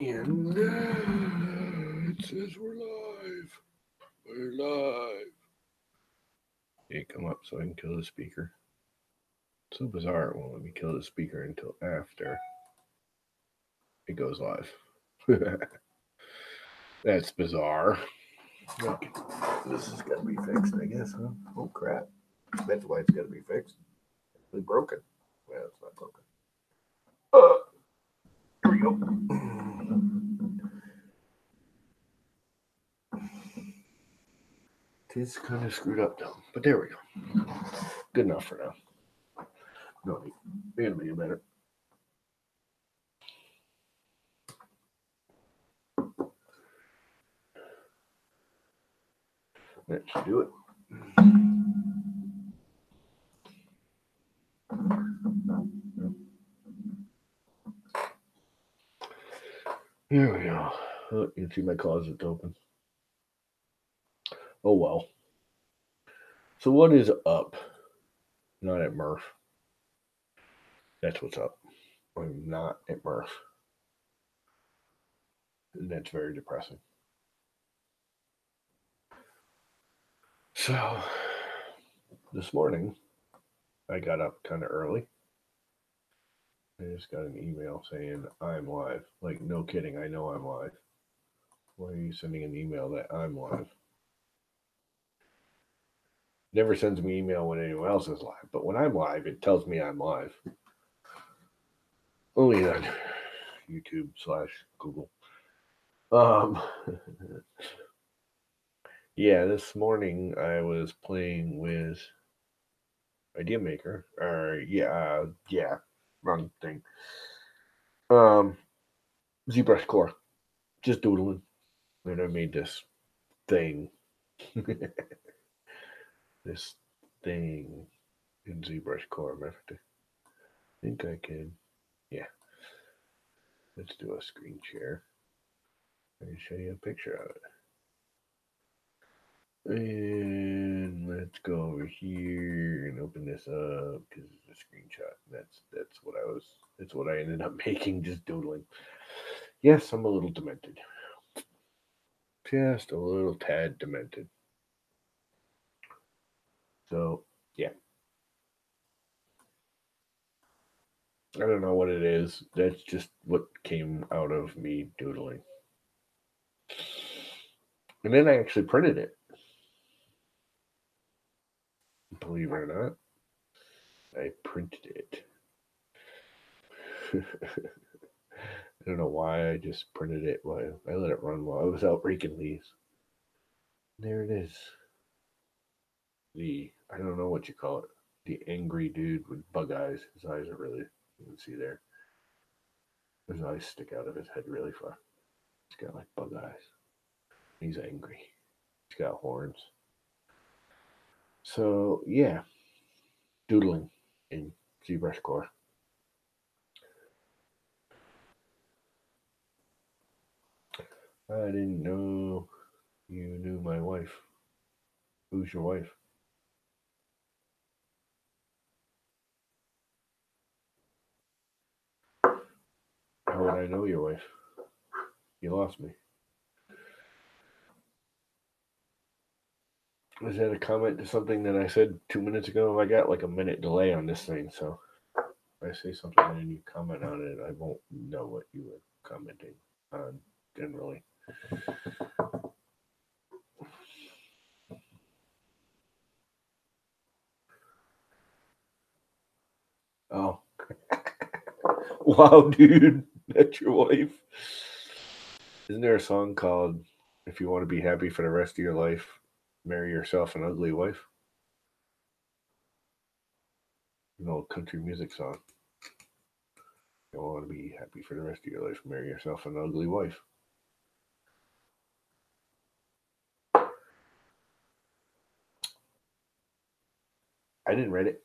And it says we're live. We're live. It come up so I can kill the speaker. It's so bizarre it won't let me kill the speaker until after it goes live. That's bizarre. Okay. This has got to be fixed, I guess, huh? Oh crap. That's why it's got to be fixed. It's broken. Well, it's not broken. Here we go. It's kind of screwed up though, but there we go. Good enough for now. No, it'll be better. That should do it. Here we go. Oh, you can see my closet's open. Oh well. So what is up? Not at Mrrf. That's what's up. I'm not at Mrrf. And that's very depressing. So this morning I got up kind of early. I just got an email saying I'm live. Like, no kidding, I know I'm live. Why are you sending an email that I'm live? Never sends me email when anyone else is live, but when I'm live, it tells me I'm live. Only on YouTube/Google. Yeah, this morning I was playing with Idea Maker, or wrong thing. ZbrushCore, just doodling, and I made this thing. This thing in ZbrushCore. I think I can. Yeah. Let's do a screen share. I can show you a picture of it. And let's go over here and open this up because it's a screenshot. That's what I ended up making, just doodling. Yes, I'm a little demented. Just a little tad demented. So, yeah. I don't know what it is. That's just what came out of me doodling. And then I actually printed it. Believe it or not, I printed it. I don't know why I just printed it while I let it run while I was out raking leaves. There it is. I don't know what you call it. The angry dude with bug eyes. His eyes are really, you can see there. His eyes stick out of his head really far. He's got like bug eyes. He's angry. He's got horns. So yeah, doodling in ZbrushCore. I didn't know you knew my wife. Who's your wife? How would I know your wife? You lost me. Is that a comment to something that I said 2 minutes ago? I got like a minute delay on this thing, so if I say something and you comment on it, I won't know what you were commenting on generally. Oh. Wow, dude. That's your wife. Isn't there a song called If You Want to Be Happy for the Rest of Your Life, Marry Yourself an Ugly Wife? An old country music song. If you want to be happy for the rest of your life, marry yourself an ugly wife. I didn't read it.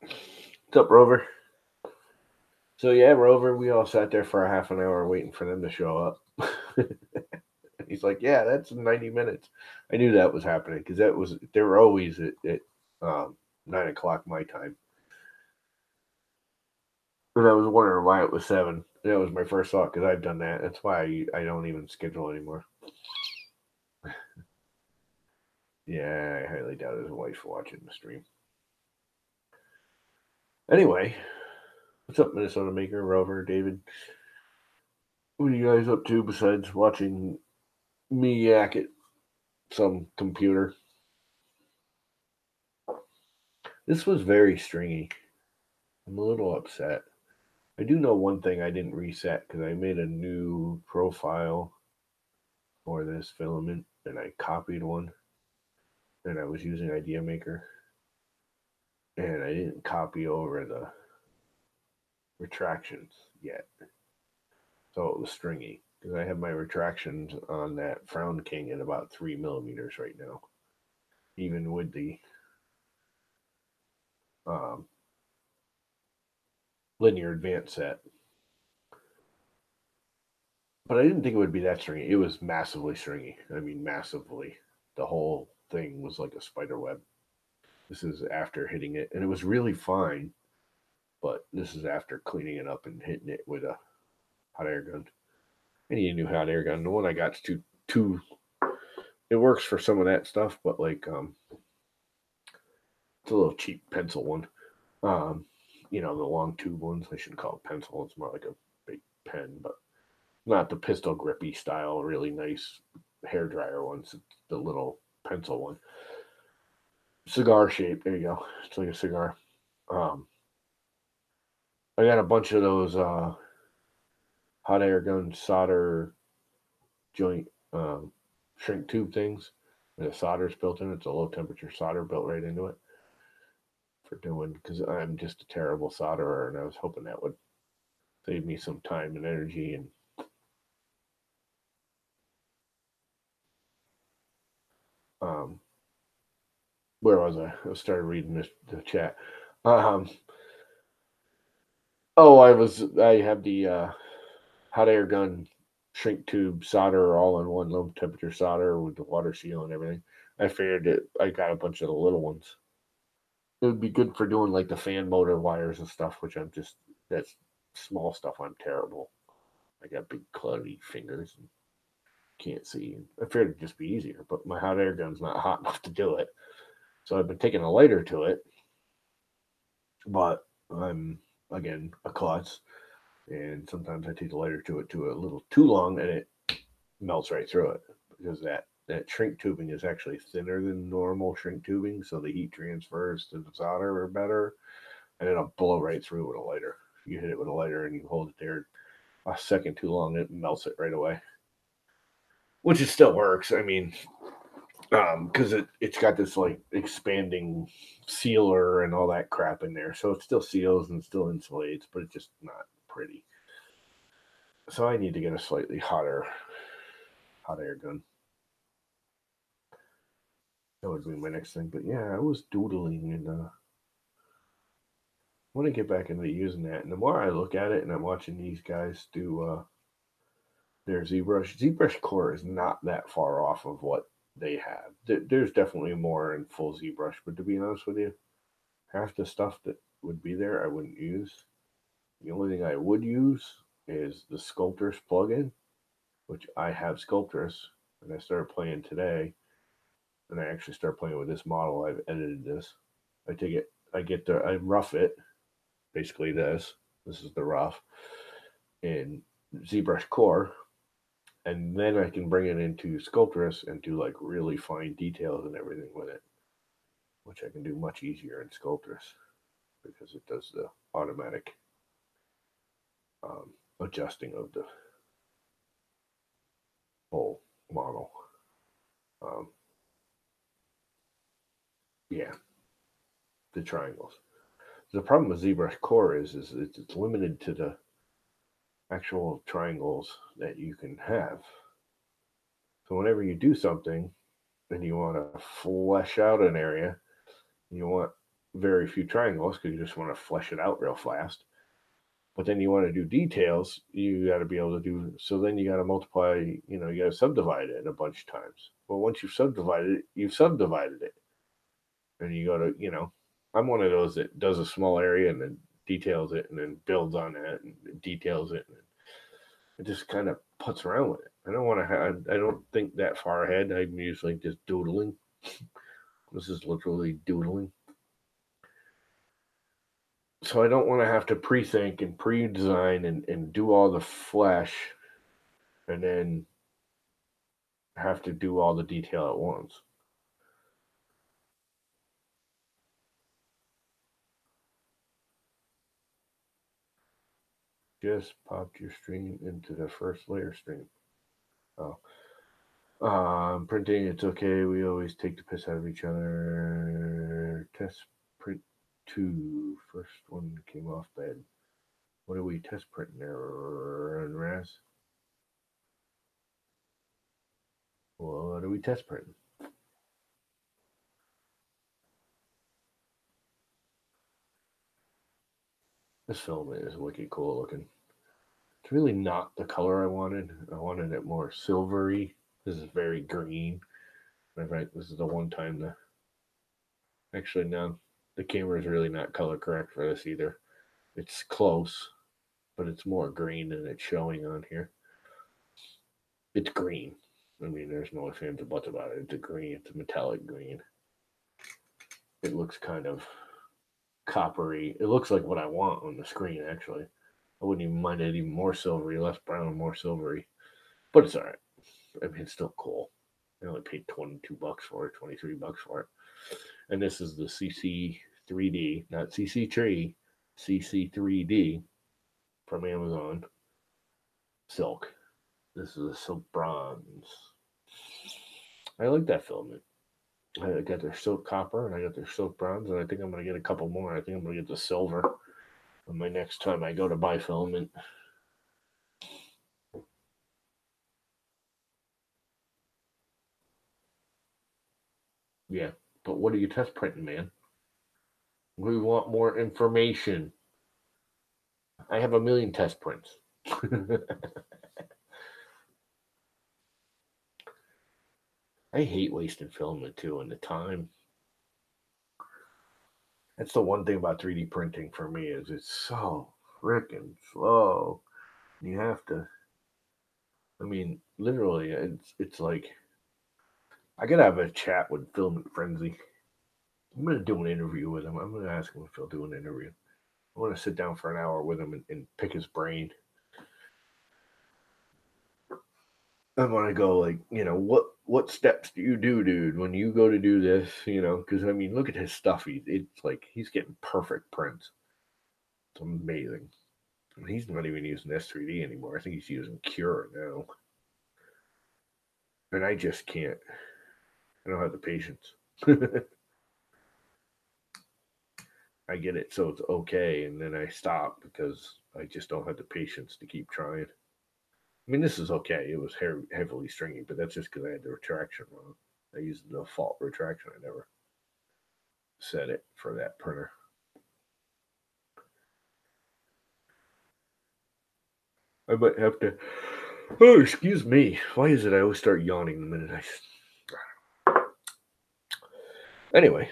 What's up, Rover? So yeah, Rover, we all sat there for a half an hour waiting for them to show up. He's like, yeah, that's 90 minutes. I knew that was happening because they were always at 9 o'clock my time. But I was wondering why it was 7. That was my first thought because I've done that. That's why I don't even schedule anymore. Yeah, I highly doubt his wife watching the stream. Anyway, what's up, Minnesota Maker, Rover, David? What are you guys up to besides watching me yak at some computer? This was very stringy. I'm a little upset. I do know one thing I didn't reset because I made a new profile for this filament and I copied one and I was using Idea Maker and I didn't copy over the retractions yet. So it was stringy because I have my retractions on that Frown King at about 3 millimeters right now, even with the linear advance set. But I didn't think it would be that stringy. It was massively stringy. I mean, massively. The whole thing was like a spider web. This is after hitting it, and it was really fine. But this is after cleaning it up and hitting it with a hot air gun. I need a new hot air gun. The one I got is too. It works for some of that stuff, but like it's a little cheap pencil one. The long tube ones. I shouldn't call it pencil. It's more like a big pen, but not the pistol grippy style. Really nice hair dryer ones. It's the little pencil one. Cigar shape. There you go. It's like a cigar. I got a bunch of those hot air gun solder joint shrink tube things. And the solder's built in. It's a low temperature solder built right into it for doing because I'm just a terrible solderer, and I was hoping that would save me some time and energy. And where was I? I started reading the chat. I have the hot air gun shrink tube solder all in one low temperature solder with the water seal and everything. I figured it. I got a bunch of the little ones. It would be good for doing like the fan motor wires and stuff, which that's small stuff. I'm terrible. I got big cluttery fingers and can't see. I figured it'd just be easier, but my hot air gun's not hot enough to do it. So I've been taking a lighter to it, but I'm again a klutz, and sometimes I take the lighter to it to a little too long, and it melts right through it because that shrink tubing is actually thinner than normal shrink tubing, so the heat transfers to the solder are better, and it'll blow right through with a lighter. If you hit it with a lighter and you hold it there a second too long, it melts it right away. Which it still works. I mean, because it's got this like expanding sealer and all that crap in there, so it still seals and still insulates, but it's just not pretty. So I need to get a slightly hotter hot air gun. That would be my next thing. But yeah, I was doodling and I want to get back into using that. And the more I look at it, and I'm watching these guys do their ZbrushCore is not that far off of what they have. There's definitely more in full ZBrush, but to be honest with you, half the stuff that would be there I wouldn't use. The only thing I would use is the Sculptris plugin, which I have Sculptris, and I started playing today. And I actually start playing with this model. I've edited this. I rough it, basically this. This is the rough in ZbrushCore, and then I can bring it into Sculptris and do like really fine details and everything with it, which I can do much easier in Sculptris because it does the automatic adjusting of the whole model. Yeah, the triangles. The problem with ZbrushCore is it's limited to the actual triangles that you can have. So whenever you do something and you want to flesh out an area, you want very few triangles because you just want to flesh it out real fast. But then you want to do details, you got to be able to do, so then you got to multiply, you got to subdivide it a bunch of times. Well, once you've subdivided it. And you go to, I'm one of those that does a small area and then details it and then builds on it and details it and it just kind of puts around with it. I don't want to. I don't think that far ahead. I'm usually just doodling. This is literally doodling. So I don't want to have to pre-think and pre-design and do all the flesh, and then have to do all the detail at once. Just popped your stream into the first layer stream. Oh. Printing, it's okay. We always take the piss out of each other. Test print 2. First one came off bad. What are we test printing there? And Raz? What are we test printing? This filament is wicked cool looking. It's really not the color I wanted. I wanted it more silvery. This is very green. In fact, this is the one time the actually no, the camera is really not color correct for this either. It's close, but it's more green than it's showing on here. It's green. I mean, there's no ifs, ands, or buts about it. It's a green. It's a metallic green. It looks kind of coppery. It looks like what I want on the screen, actually. I wouldn't even mind it even more silvery, less brown, more silvery. But it's all right. I mean, it's still cool. I only paid $22 for it, $23 for it. And this is the CC3D, not CC3, CC3D from Amazon. Silk. This is a silk bronze. I like that filament. I got their silk copper and I got their silk bronze, and I think I'm going to get a couple more. I think I'm going to get the silver on my next time I go to buy filament. Yeah, but what are you test printing, man? We want more information. I have a million test prints. I hate wasting filament too and the time. That's the one thing about 3D printing for me is it's so freaking slow. You have to. I mean, literally, it's like I gotta have a chat with Filament Frenzy. I'm gonna do an interview with him. I'm gonna ask him if he'll do an interview. I want to sit down for an hour with him and pick his brain. I want to go like, what steps do you do, dude, when you go to do this? Because I mean, look at his stuff. It's like he's getting perfect prints. It's amazing. And he's not even using S3D anymore. I think he's using Cure now. And I just can't. I don't have the patience. I get it, so it's okay, and then I stop because I just don't have the patience to keep trying. I mean, this is okay. It was heavily stringy, but that's just because I had the retraction wrong. I used the default retraction. I never set it for that printer. I might have to. Oh, excuse me. Why is it I always start yawning the minute I. Anyway,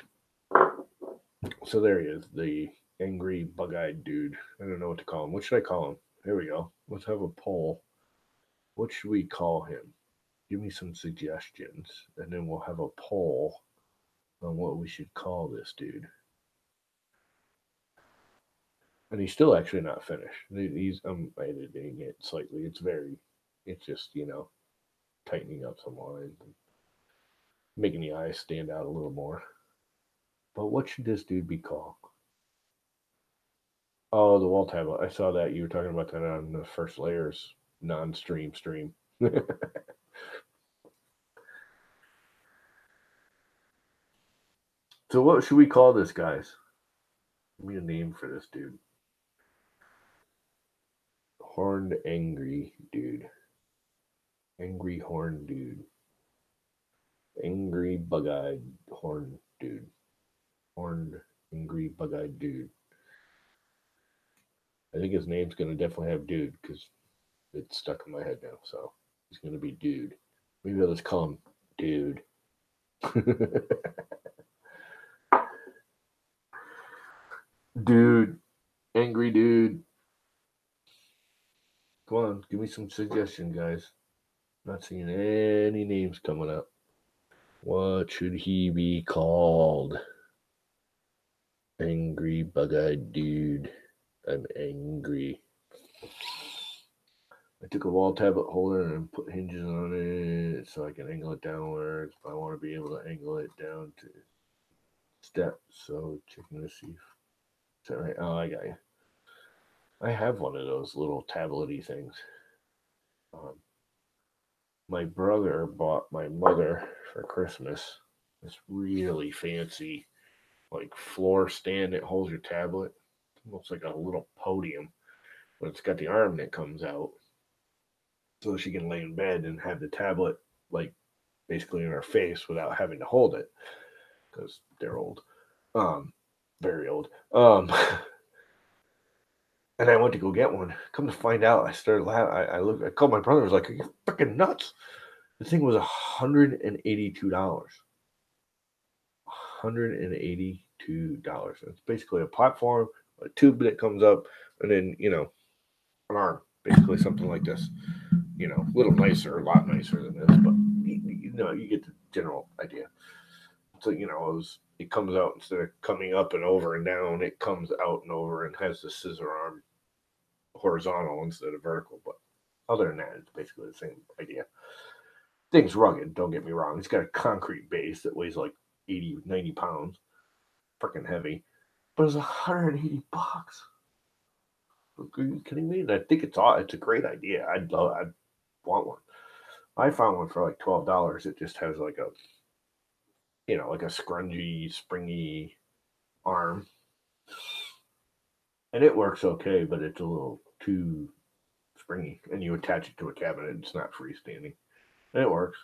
so there he is, the angry, bug-eyed dude. I don't know what to call him. What should I call him? There we go. Let's have a poll. What should we call him? Give me some suggestions, and then we'll have a poll on what we should call this dude. And he's still actually not finished. I'm editing it slightly. It's just, tightening up some lines and making the eyes stand out a little more. But what should this dude be called? Oh, the wall tablet. I saw that. You were talking about that on the first layers non-stream stream. So what should we call this, guys? Give me a name for this dude. Horned angry dude. Angry horn dude. Angry bug-eyed horn dude. Horned angry bug-eyed dude. I think his name's gonna definitely have dude because it's stuck in my head now. So he's gonna be dude. Maybe I'll just call him dude. Dude. Angry dude. Come on, give me some suggestions, guys. Not seeing any names coming up. What should he be called? Angry bug-eyed dude. I'm angry. I took a wall tablet holder and put hinges on it so I can angle it downwards. But I want to be able to angle it down to steps. So checking to see. Is that right? Oh, I got you. I have one of those little tablet-y things. My brother bought my mother for Christmas this really fancy, like floor stand that holds your tablet. It's almost like a little podium, but it's got the arm that comes out, so she can lay in bed and have the tablet like basically in her face without having to hold it because they're old, very old. And I went to go get one. Come to find out, I started laughing. I looked. I called my brother. I was like, "Are you freaking nuts?" The thing was $182. $182. It's basically a platform, a tube that comes up, and then an arm, basically something like this. A little nicer, a lot nicer than this, but you get the general idea. So it comes out instead of coming up and over and down, it comes out and over and has the scissor arm horizontal instead of vertical. But other than that, it's basically the same idea. Thing's rugged, don't get me wrong. It's got a concrete base that weighs like 80, 90 pounds. Freaking heavy. But it's $180. Are you kidding me? And I think it's a great idea. I'd want one. I found one for like $12. It just has like a scrungy, springy arm. And it works okay, but it's a little too springy. And you attach it to a cabinet, it's not freestanding. And it works.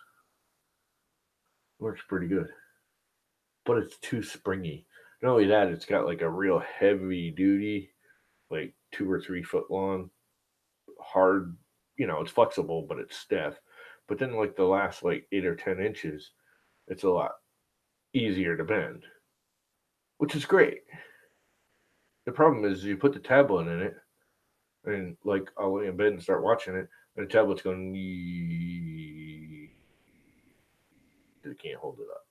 It works pretty good. But it's too springy. Not only that, it's got like a real heavy duty, like 2 or 3 foot long, hard, it's flexible, but it's stiff. But then like the last like 8 or 10 inches, it's a lot easier to bend, which is great. The problem is you put the tablet in it, and like I'll lay in bed and start watching it, and the tablet's going, it can't hold it up.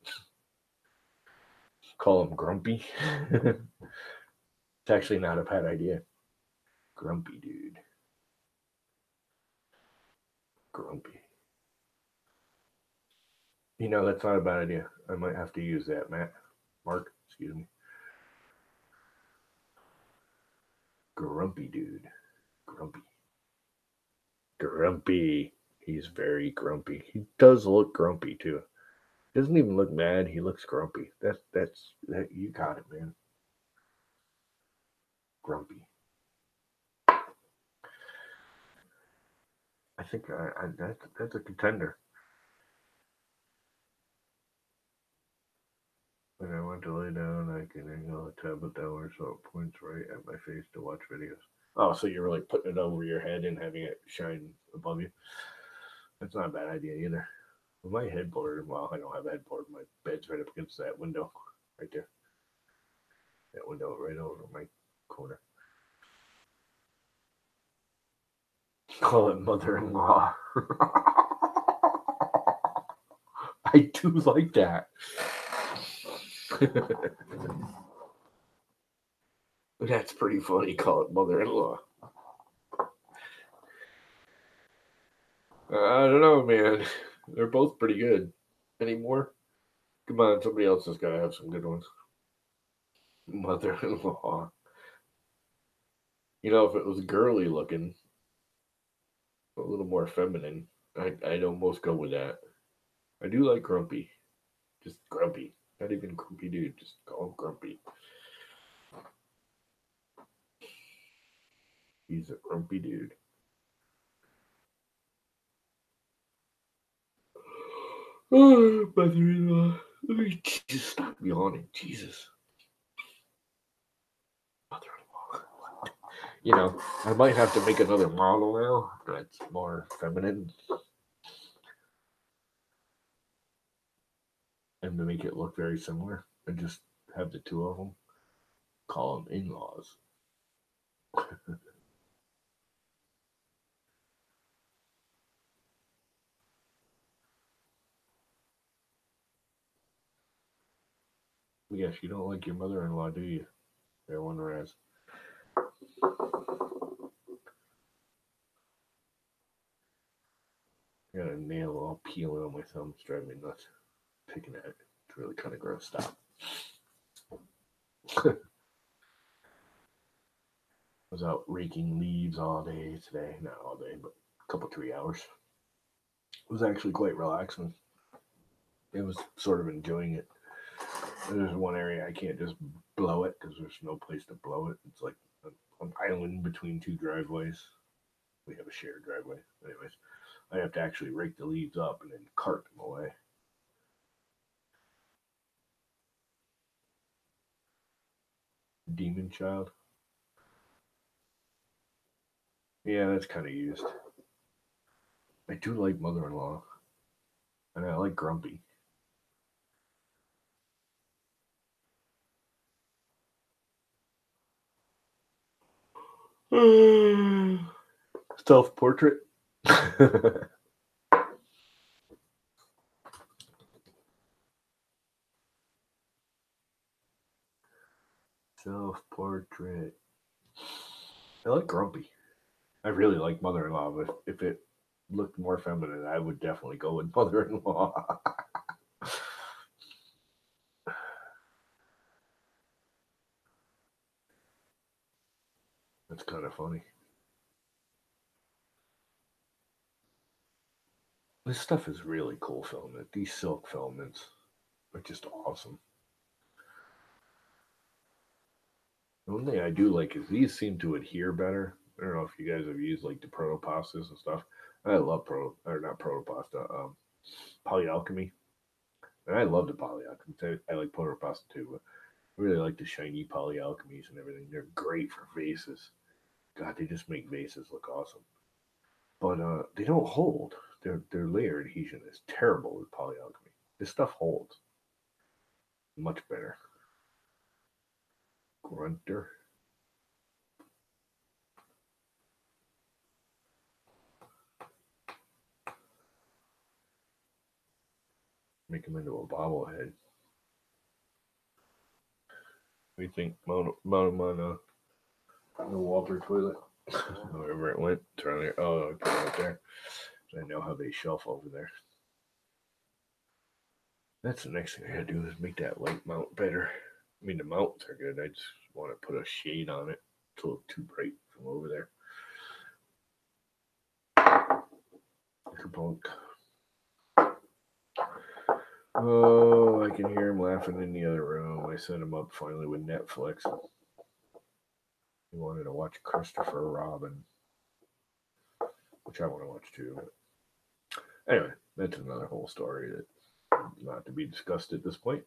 Call him grumpy. It's actually not a bad idea. Grumpy dude. Grumpy. That's not a bad idea. I might have to use that, Mark, excuse me. Grumpy dude. Grumpy. Grumpy. He's very grumpy. He does look grumpy too. He doesn't even look mad. He looks grumpy. That's you got it, man. Grumpy. I think that's a contender. When I want to lay down, I can angle the tablet downward so it points right at my face to watch videos. Oh, so you're like putting it over your head and having it shine above you. That's not a bad idea either. Well, my headboard, I don't have a headboard. My bed's right up against that window right there. That window right over my corner. Call it mother-in-law. I do like that. That's pretty funny. Call it mother-in-law. I don't know, man. They're both pretty good. Any more? Come on, somebody else has got to have some good ones. Mother-in-law. If it was girly looking, a little more feminine, I'd almost go with that. I do like grumpy. Just grumpy. Not even grumpy dude. Just call him grumpy. He's a grumpy dude. Oh, mother-in-law. Let me just stop yawning. Jesus. Mother-in-law. I might have to make another model now that's more feminine. And to make it look very similar. And just have the two of them. Call them in-laws. Yes, you don't like your mother-in-law, do you? Everyone Raz. I got a nail all peeling on my thumb. It's driving me nuts. Picking at it. It's really kind of gross. Stop. I was out raking leaves all day today. Not all day, but a couple 3 hours. It was actually quite relaxing. It was sort of enjoying it. There's one area I can't just blow it because there's no place to blow it. It's like an island between two driveways. We have a shared driveway. Anyways, I have to actually rake the leaves up and then cart them away. Demon Child. Yeah, that's kind of used. I do like Mother-in-Law, and I like Grumpy. Self-portrait. Self-portrait. I like Grumpy. I really like Mother-in-Law, but if it looked more feminine, I would definitely go with Mother-in-Law. That's kind of funny. This stuff is really cool filament. These silk filaments are just awesome. The one thing I do like is these seem to adhere better. I don't know if you guys have used like the protopastas and stuff. I love not protopasta, polyalchemy. And I love the polyalchemy. I like protopasta too, but I really like the shiny polyalchemies and everything. They're great for vases. God, they just make vases look awesome. But they don't hold. Their layer adhesion is terrible with polyalchemy. This stuff holds much better. Grunter. Make him into a bobblehead. We think mount him on the Walter toilet. Wherever it went, it's around there. Oh, I put it out there. I know how they shelf over there. That's the next thing I gotta do is make that light mount better. I mean, the mounts are good. I just want to put a shade on it. It's a little too bright from over there. Kabunk. Oh, I can hear him laughing in the other room. I set him up finally with Netflix. He wanted to watch Christopher Robin, which I want to watch too. But anyway, that's another whole story that's not to be discussed at this point.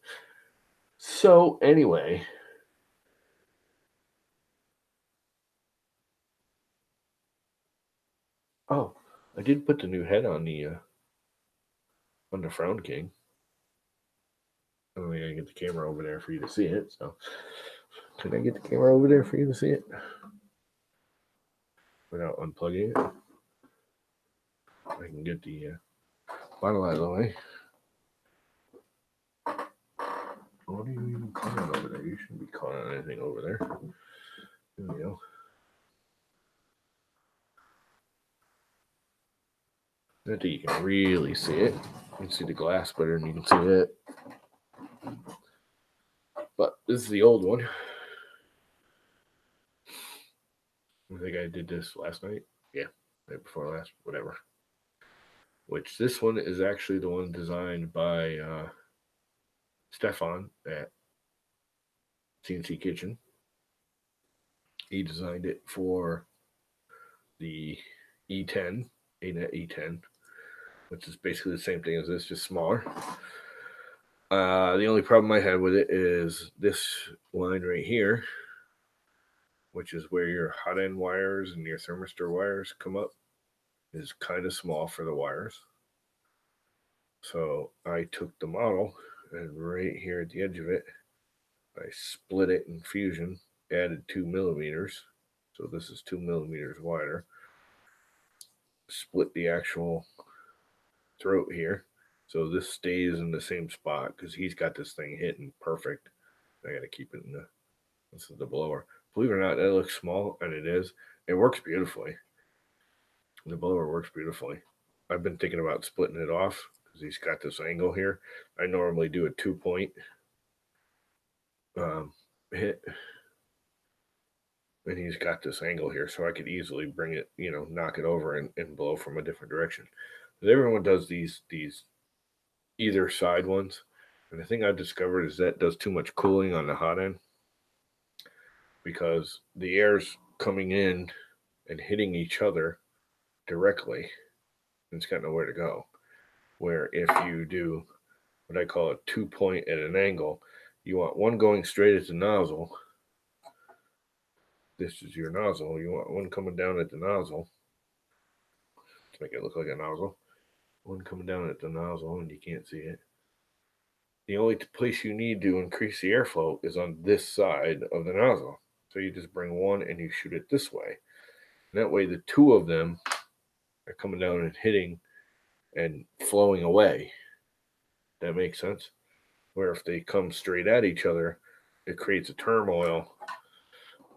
So anyway, oh, I did put the new head on the Frown King. I don't think I can get the camera over there for you to see it. So, can I get the camera over there for you to see it without unplugging it? I can get the bottle out of the way. What are you even calling over there? You shouldn't be calling anything over there. There we go. Not that you can really see it. You can see the glass better than you can see it. But this is the old one. I think I did this last night. Yeah, night before last, whatever. Which this one is actually the one designed by Stefan at CNC Kitchen. He designed it for the E10, ANET E10, which is basically the same thing as this, just smaller. The only problem I had with it is this line right here, which is where your hot end wires and your thermistor wires come up, is kind of small for the wires. So I took the model and right here at the edge of it, I split it in Fusion, added 2 millimeters. So this is 2 millimeters wider. Split the actual throat here. So this stays in the same spot because he's got this thing hitting perfect. I got to keep it in the. This is the blower. Believe it or not, that looks small, and it is. It works beautifully. The blower works beautifully. I've been thinking about splitting it off because he's got this angle here. I normally do a 2-point hit, and he's got this angle here, so I could easily bring it, knock it over and blow from a different direction. But everyone does these either side ones, and the thing I've discovered is that does too much cooling on the hot end because the air's coming in and hitting each other directly, and it's got nowhere to go. Where if you do what I call a 2-point at an angle, you want one going straight at the nozzle. This is your nozzle. You want one coming down at the nozzle to make it look like a nozzle. One coming down at the nozzle, and you can't see it. The only place you need to increase the airflow is on this side of the nozzle. So you just bring one and you shoot it this way. And that way the two of them are coming down and hitting and flowing away. That makes sense? Where if they come straight at each other, it creates a turmoil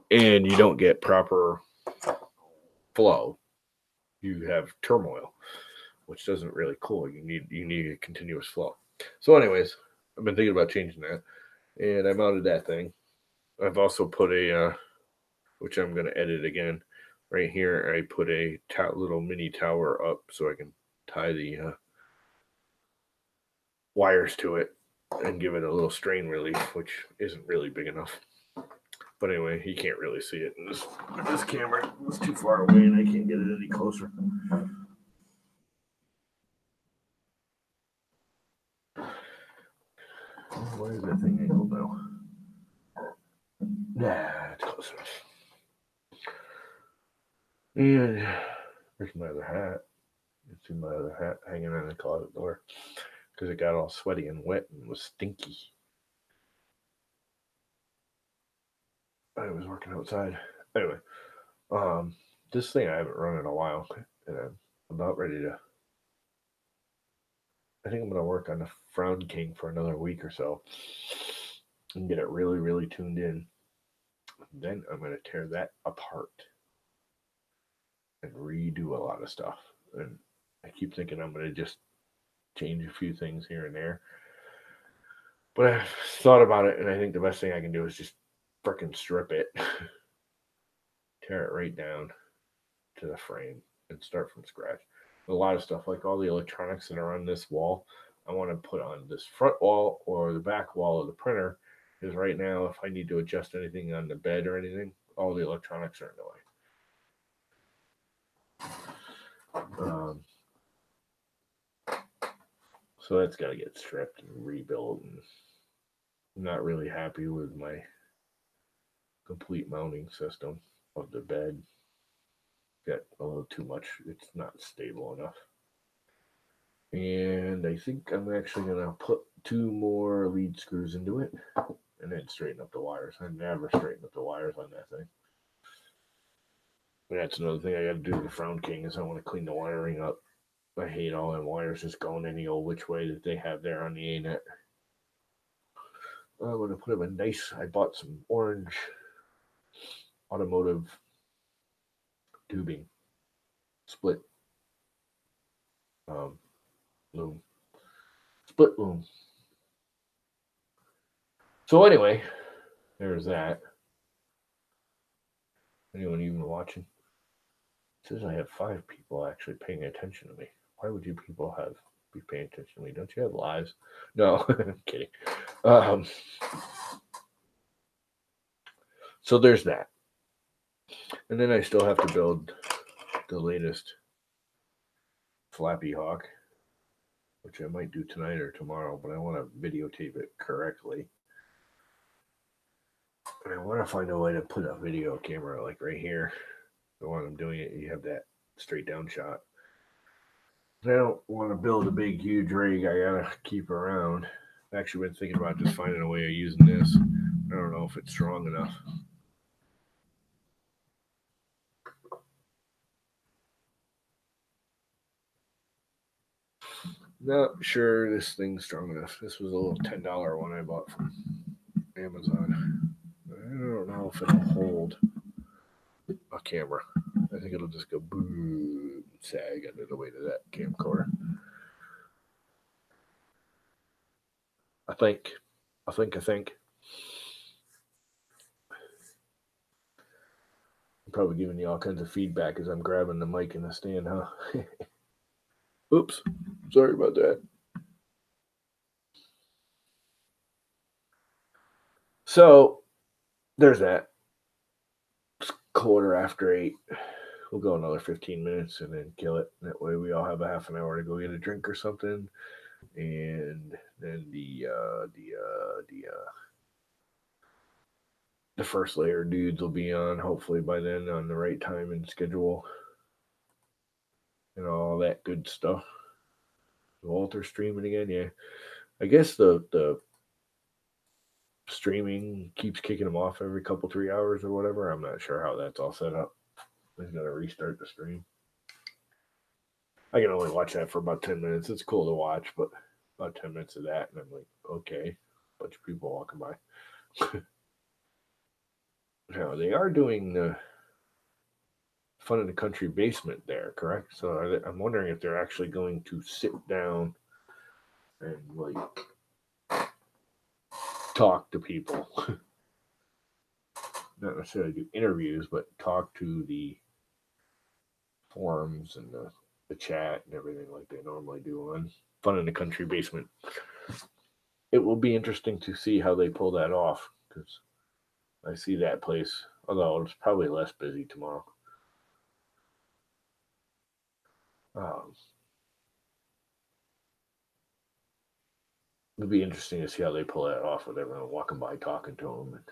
and you don't get proper flow. You have turmoil, which doesn't really cool. You need a continuous flow. So anyways, I've been thinking about changing that, and I mounted that thing. I've also put a, which I'm going to edit again, right here. I put a little mini tower up so I can tie the wires to it and give it a little strain relief, which isn't really big enough. But anyway, you can't really see it in this camera. It's too far away and I can't get it any closer. Why is that thing angled now? Nah, it's close enough. And there's my other hat. You see my other hat hanging on the closet door because it got all sweaty and wet and was stinky. I was working outside. Anyway, this thing I haven't run in a while, and I'm about ready to. I think I'm going to work on the Frown King for another week or so and get it really, really tuned in. Then I'm going to tear that apart and redo a lot of stuff. And I keep thinking I'm going to just change a few things here and there. But I've thought about it, and I think the best thing I can do is just frickin' strip it, tear it right down to the frame, and start from scratch. A lot of stuff, like all the electronics that are on this wall, I want to put on this front wall or the back wall of the printer, because right now, if I need to adjust anything on the bed or anything, all the electronics are in the way. So that's got to get stripped and rebuilt. And I'm not really happy with my complete mounting system of the bed. Got a little too much. It's not stable enough. And I think I'm actually going to put 2 more lead screws into it and then straighten up the wires. I never straighten up the wires on that thing. And that's another thing I got to do to the Frown King is I want to clean the wiring up. I hate all them wires just going any old which way that they have there on the A-net. I'm going to put them in nice. I bought some orange automotive tubing, split loom, split loom. So anyway, there's that. Anyone even watching? It says I have 5 people actually paying attention to me. Why would you people be paying attention to me? Don't you have lives? No, I'm kidding. So there's that. And then I still have to build the latest Flappy Hawk, which I might do tonight or tomorrow, but I want to videotape it correctly. And I want to find a way to put a video camera like right here. So when I'm doing it, you have that straight down shot. I don't want to build a big, huge rig I gotta keep around. I've actually been thinking about just finding a way of using this. I don't know if it's strong enough. Not sure this thing's strong enough. This was a little $10 one I bought from Amazon. I don't know if it'll hold a camera. I think it'll just go boom, sag under the weight of that camcorder. I think. I'm probably giving you all kinds of feedback as I'm grabbing the mic in the stand, huh? Oops. Sorry about that. So, there's that. It's 8:15. We'll go another 15 minutes and then kill it. That way we all have a half an hour to go get a drink or something. And then the first layer dudes will be on, hopefully by then, on the right time and schedule. And all that good stuff. Walter streaming again, yeah. I guess the streaming keeps kicking him off every couple 3 hours or whatever. I'm not sure how that's all set up. He's gonna restart the stream. I can only watch that for about 10 minutes. It's cool to watch, but about 10 minutes of that, and I'm like, okay, bunch of people walking by. Now they are doing the Fun in the Country basement there, correct? So I'm wondering if they're actually going to sit down and like talk to people. Not necessarily do interviews, but talk to the forums and the chat and everything like they normally do on Fun in the Country basement. It will be interesting to see how they pull that off, because I see that place, although it's probably less busy tomorrow. It'll be interesting to see how they pull that off with everyone walking by talking to them. And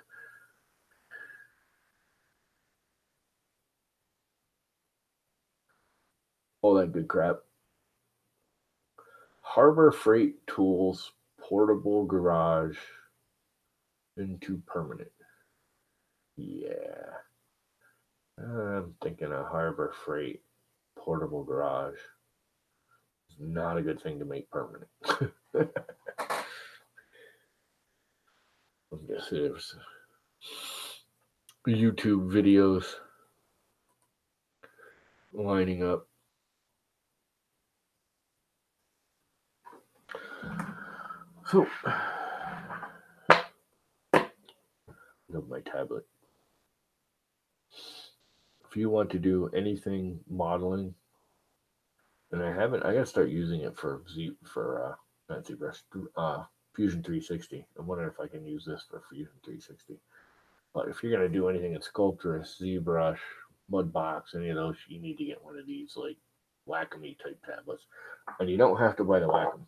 all that good crap. Harbor Freight Tools portable garage into permanent. Yeah. I'm thinking a Harbor Freight portable garage is not a good thing to make permanent. I guess there's YouTube videos lining up. So, of my tablet. If you want to do anything modeling, and I gotta start using it for not ZBrush, Fusion 360. I'm wondering if I can use this for Fusion 360. But if you're gonna do anything in Sculptress, ZBrush, Mudbox, any of those, you need to get one of these like WAaaaa type tablets, and you don't have to buy the Wacom.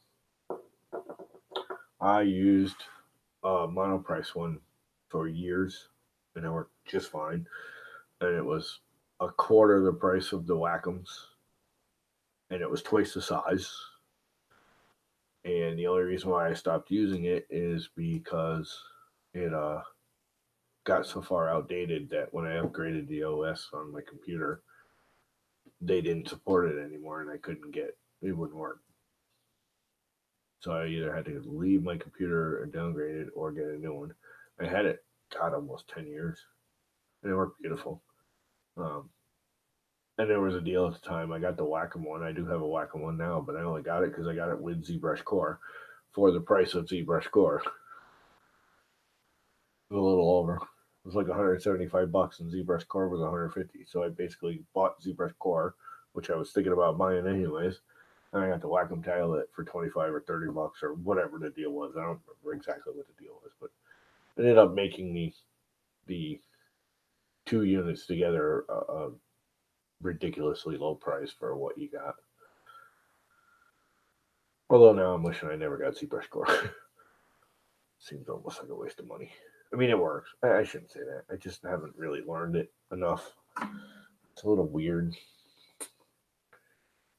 I used a monoprice one for years, and it worked just fine. And it was a quarter the price of the Wacoms, and it was twice the size. And the only reason why I stopped using it is because it got so far outdated that when I upgraded the OS on my computer, they didn't support it anymore, and it wouldn't work. So I either had to leave my computer and downgrade it or get a new one. I had it, almost 10 years, and it worked beautiful. And there was a deal at the time. I got the Wacom one. I do have a Wacom one now, but I only got it because I got it with ZbrushCore for the price of ZbrushCore. A little over. It was like $175, and ZbrushCore was $150. So I basically bought ZbrushCore, which I was thinking about buying anyways, and I got the Wacom tablet for $25 or $30 or whatever the deal was. I don't remember exactly what the deal was, but it ended up making me the two units together a ridiculously low price for what you got. Although now I'm wishing I never got ZbrushCore. Seems almost like a waste of money. I mean, it works. I shouldn't say that. I just haven't really learned it enough. It's a little weird.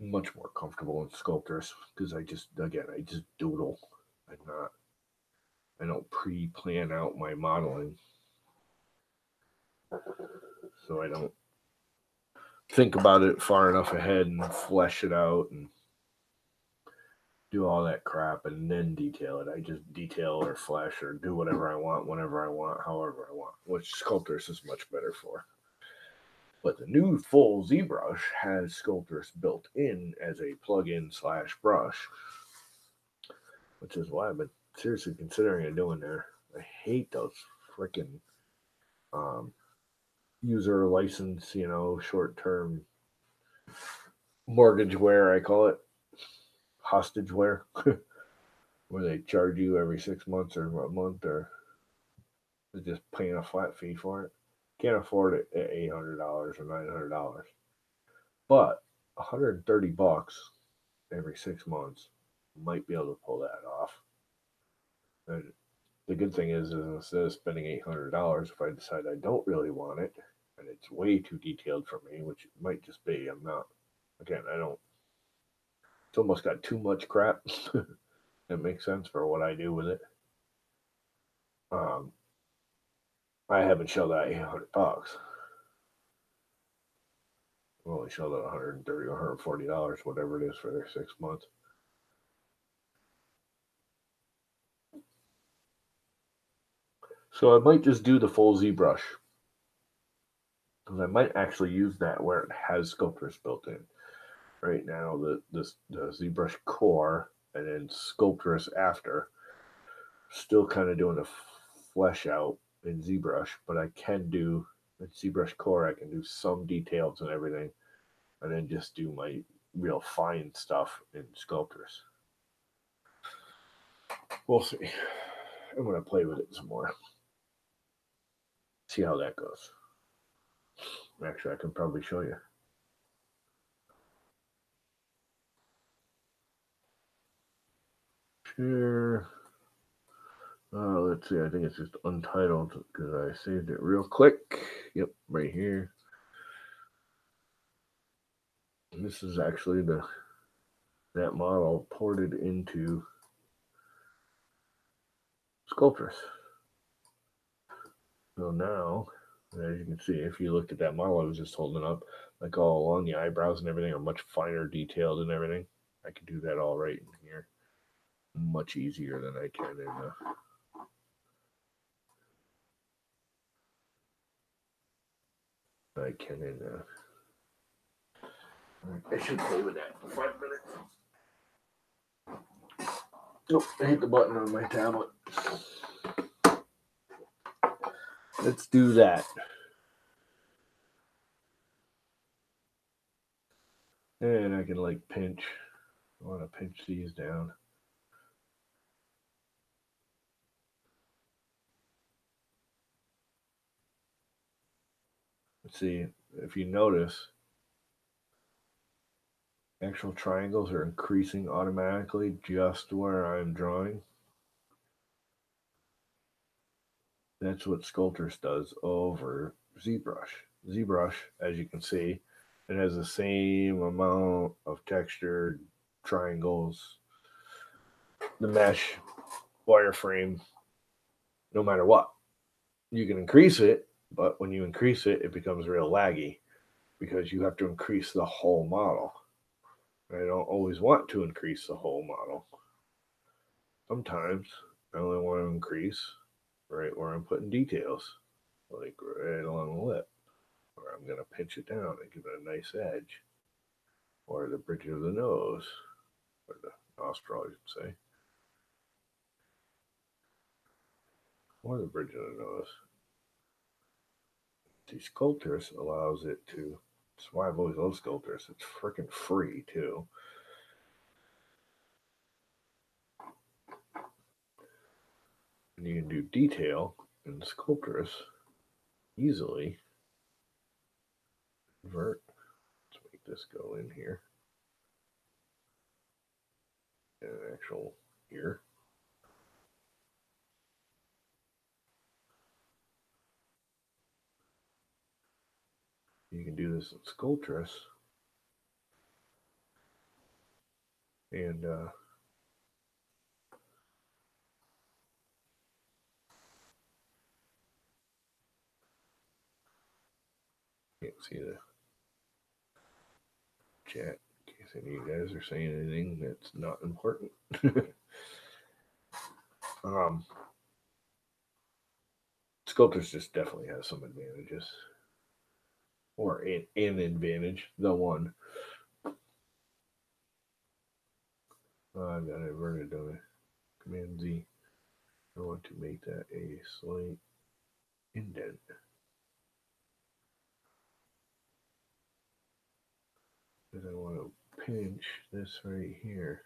Much more comfortable in Sculptress because I just doodle. I don't pre-plan out my modeling. So I don't think about it far enough ahead and flesh it out and do all that crap and then detail it. I just detail or flesh or do whatever I want, whenever I want, however I want, which Sculptris is much better for. But the new full ZBrush has Sculptris built in as a plugin / brush, which is why I've been seriously considering doing there. I hate those freaking user license, short-term mortgageware, I call it, hostageware, where they charge you every 6 months or a month, or they're just paying a flat fee for it. Can't afford it at $800 or $900, but $130 every 6 months might be able to pull that off. And the good thing is instead of spending $800, if I decide I don't really want it and it's way too detailed for me, which it might just be, I'm not. Again, I don't. It's almost got too much crap. That makes sense for what I do with it. I haven't shelled out $800. I've only shelled out $130 or $140, whatever it is, for their 6 months. So I might just do the full ZBrush, because I might actually use that where it has Sculptris built in. Right now, the ZbrushCore and then Sculptris after, still kind of doing a flesh out in ZBrush, but I can do in ZbrushCore, I can do some details and everything, and then just do my real fine stuff in Sculptris. We'll see. I'm going to play with it some more. See how that goes. Actually, I can probably show you. Share. Let's see. I think it's just untitled because I saved it real quick. Yep, right here. And this is actually that model ported into Sculptris. So now, as you can see, if you looked at that model I was just holding up, like all along the eyebrows and everything are much finer detailed and everything. I can do that all right in here. Much easier than I can in I should play with that for 5 minutes. Nope, I hit the button on my tablet. Let's do that. And I can like pinch. I want to pinch these down. Let's see, if you notice, actual triangles are increasing automatically just where I'm drawing. That's what Sculptris does over ZBrush. ZBrush, as you can see, it has the same amount of textured triangles, the mesh, wireframe, no matter what. You can increase it, but when you increase it, it becomes real laggy because you have to increase the whole model. I don't always want to increase the whole model. Sometimes I only want to increase right where I'm putting details, like right along the lip, where I'm going to pinch it down and give it a nice edge, or the bridge of the nose, or the nostril, I should say, or the bridge of the nose. See, Sculptris allows it to. That's why I've always loved Sculptris. It's freaking free too. And you can do detail in Sculptris easily. Invert. Let's make this go in here. And an actual ear. You can do this in Sculptris. And can't see the chat in case any of you guys are saying anything that's not important. Sculptors just definitely has some advantages. Or an advantage, the one. I've got it inverted, don't I? Command Z. I want to make that a slight indent. Because I want to pinch this right here.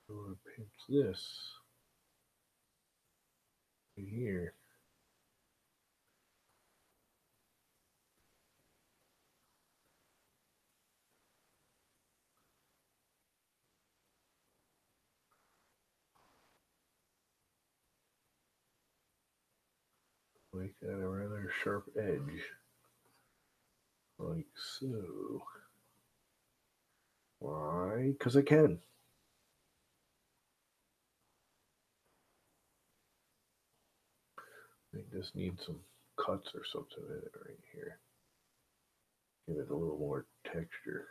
I want to pinch this right here. Make that a rather sharp edge. Like so. Why? Because I can. I think this needs some cuts or something in it right here. Give it a little more texture.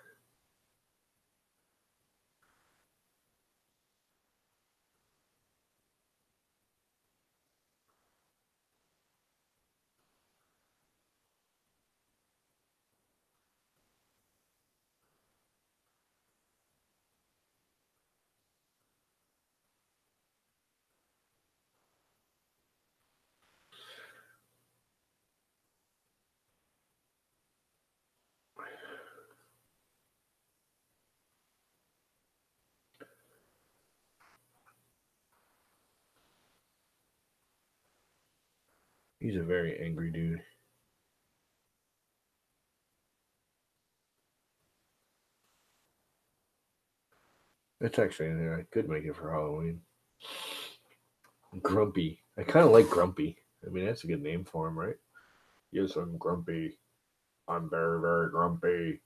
He's a very angry dude. It's actually in there. I could make it for Halloween. Grumpy. I kind of like Grumpy. I mean, that's a good name for him, right? Yes, I'm grumpy. I'm very, very grumpy.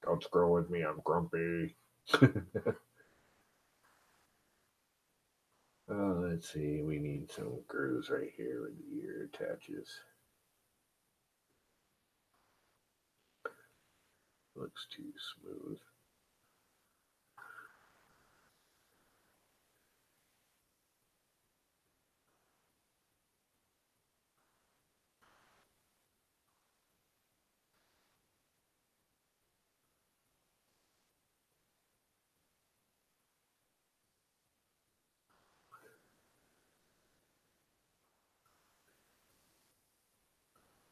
Don't screw with me. I'm grumpy. Let's see. We need some grooves right here where the ear attaches. Looks too smooth.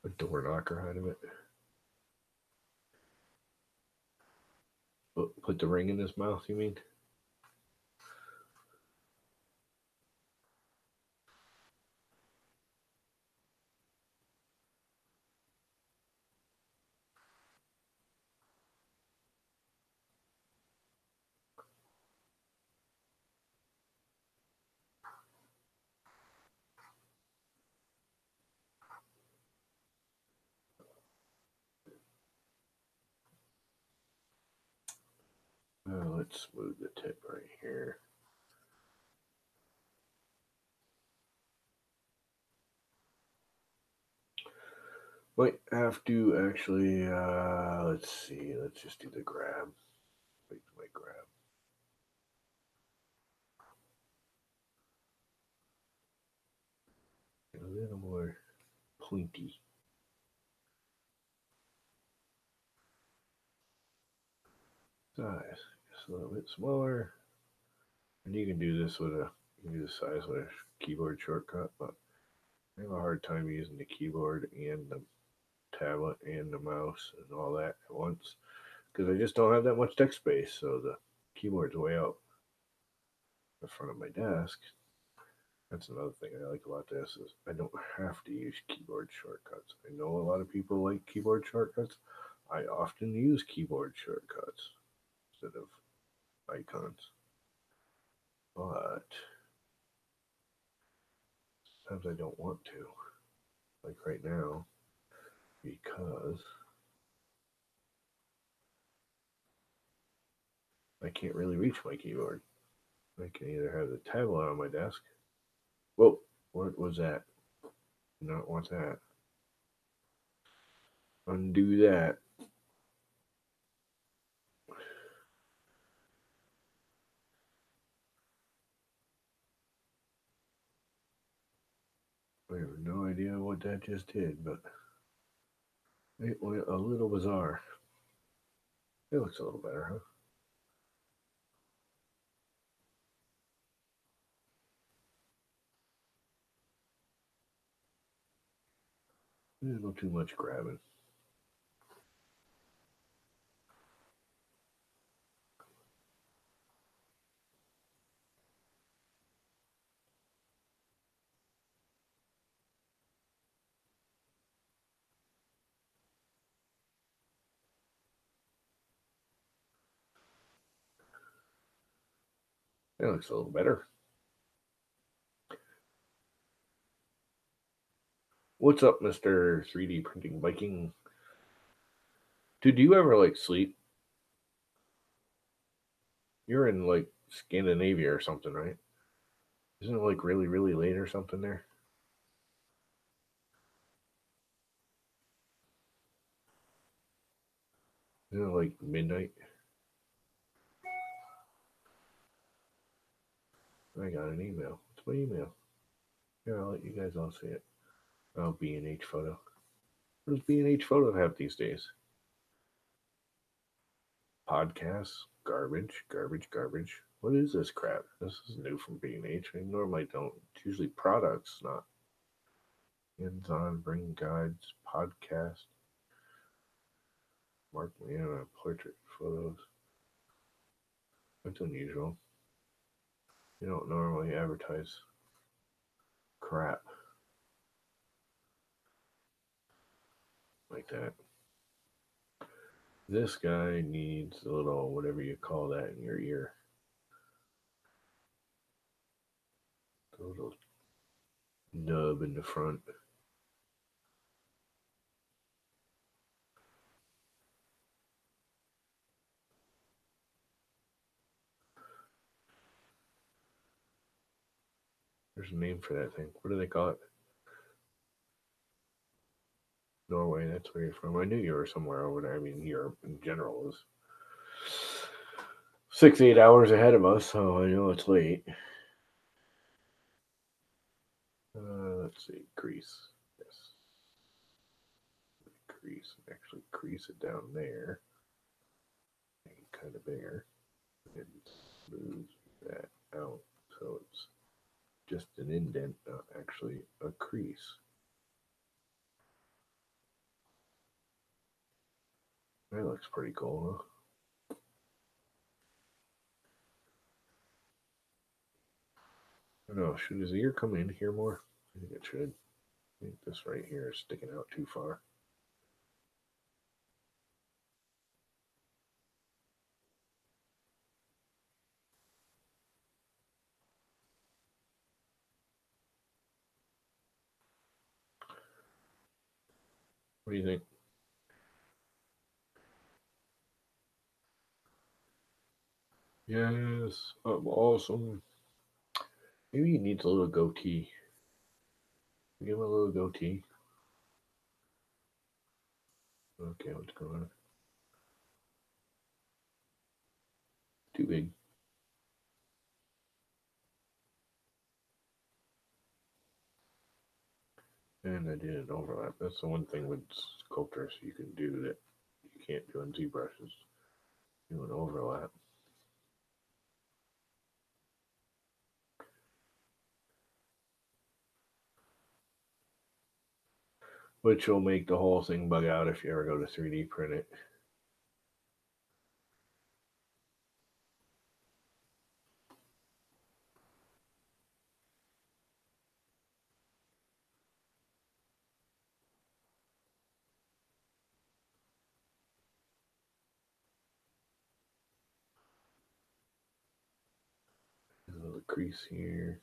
A door knocker out of it. Put the ring in his mouth, you mean? Let's smooth the tip right here. Might have to actually, let's see, let's just do the grab. Wait, my grab. A little more pointy. Size, just a little bit smaller. And you can do this with you can do the size with a keyboard shortcut, but I have a hard time using the keyboard and the tablet and the mouse and all that at once because I just don't have that much desk space. So the keyboard's way out the front of my desk. That's another thing I like about this is I don't have to use keyboard shortcuts. I know a lot of people like keyboard shortcuts. I often use keyboard shortcuts instead of icons. But sometimes I don't want to. Like right now, because I can't really reach my keyboard. I can either have the tablet on my desk Whoa, what was that? Not want that. Undo that. I have no idea what that just did, but it went a little bizarre. It looks a little better, huh? A little too much grabbing. It looks a little better. What's up, Mr. 3D Printing Viking? Dude, do you ever like sleep? You're in like Scandinavia or something, right? Isn't it like really, really late or something there? Isn't it like midnight? I got an email. It's my email. Here, I'll let you guys all see it. Oh, B&H photo. What does B&H photo have these days? Podcasts, garbage, garbage, garbage. What is this crap? This is new from B&H. I normally don't. It's usually products, not hands-on, bring guides, podcast, Mark Leona, portrait photos. That's unusual. You don't normally advertise crap like that. This guy needs a little whatever you call that in your ear. A little nub in the front. There's a name for that thing. What do they call it? Norway, that's where you're from. I knew you were somewhere over there. I mean, Europe in general is 6, 8 hours ahead of us, so I know it's late. Let's see, crease. Yes. Crease. Actually, crease it down there. Make it kind of bigger. And smooth that out so it's just an indent, not actually a crease. That looks pretty cool, huh? I don't know, should his ear come in here more? I think it should. I think this right here is sticking out too far. What do you think? Yes, I'm awesome. Maybe he needs a little goatee. Give him a little goatee. Okay, what's going on? Too big. And I did an overlap. That's the one thing with sculptors you can do that you can't do in ZBrush is do an overlap. Which will make the whole thing bug out if you ever go to 3D print it. There's a little crease here.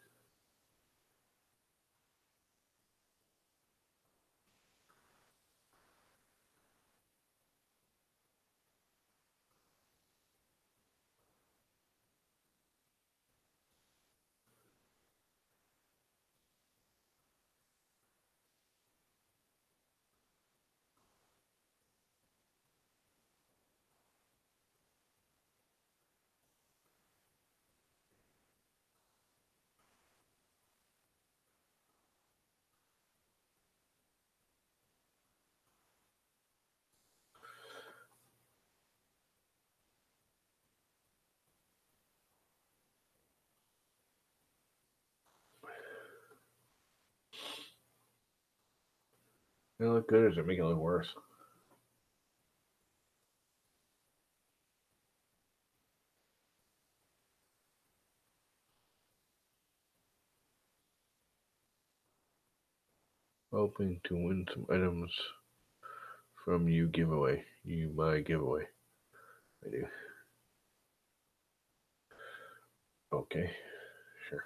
They look good, or does it make it look worse? Hoping to win some items from you giveaway. You my giveaway. I do. Okay, sure.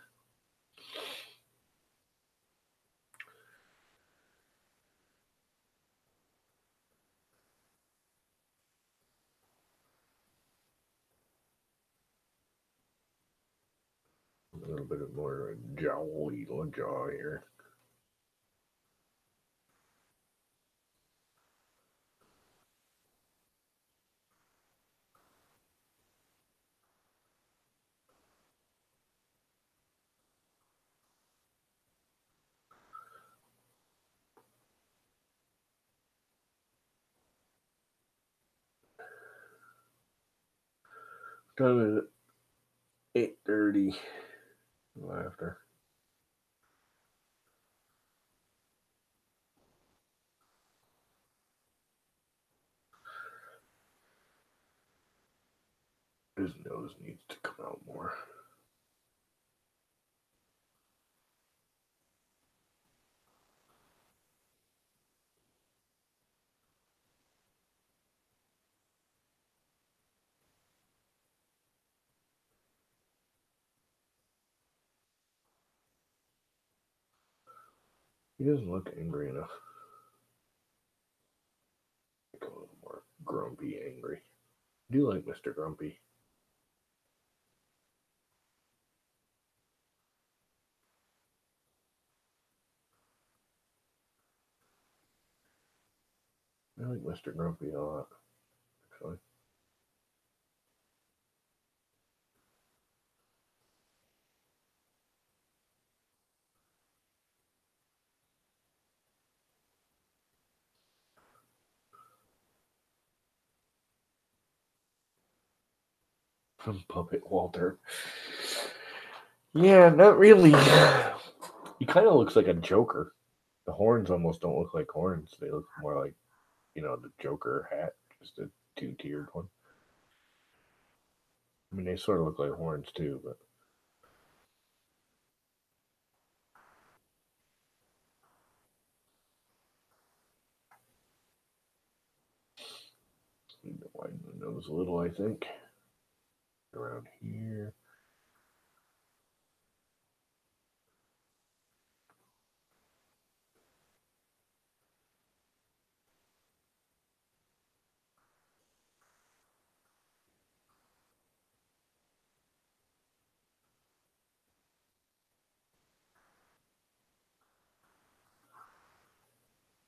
A little bit of more jolly jaw here. Done at 8:30 after. His nose needs to come out more. He doesn't look angry enough. Like a little more grumpy, angry. I do like Mr. Grumpy. I like Mr. Grumpy a lot, actually. From Puppet Walter. Yeah, not really. He kind of looks like a Joker. The horns almost don't look like horns. They look more like, the Joker hat, just a two-tiered one. I mean, they sort of look like horns too, but need to widen the nose a little, I think. Around here.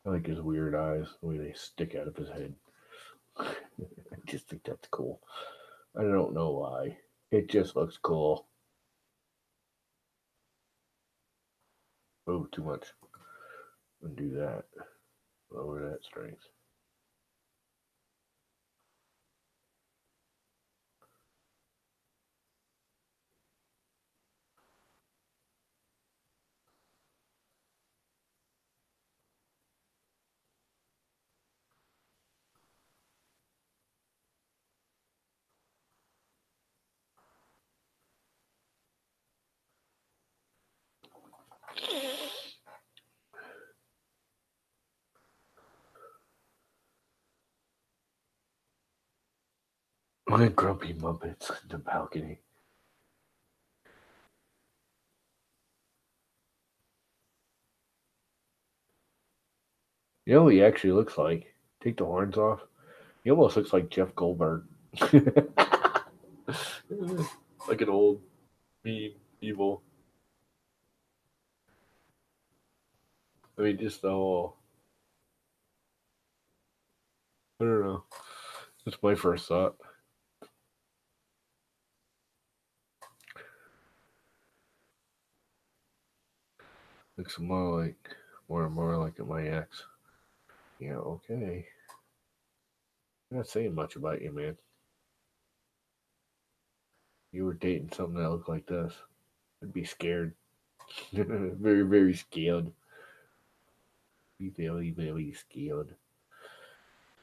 I like his weird eyes, the way they stick out of his head. I just think that's cool. I don't know why. It just looks cool. Oh, too much. Undo that. Lower that strength. My grumpy Muppets in the balcony. You know what he actually looks like? Take the horns off. He almost looks like Jeff Goldberg. Like an old, mean, evil. I mean, just the whole. I don't know. That's my first thought. Looks more and more like my ex. Yeah, okay. I'm not saying much about you, man. You were dating something that looked like this. I'd be scared. Very, very scared. Be very, very scared.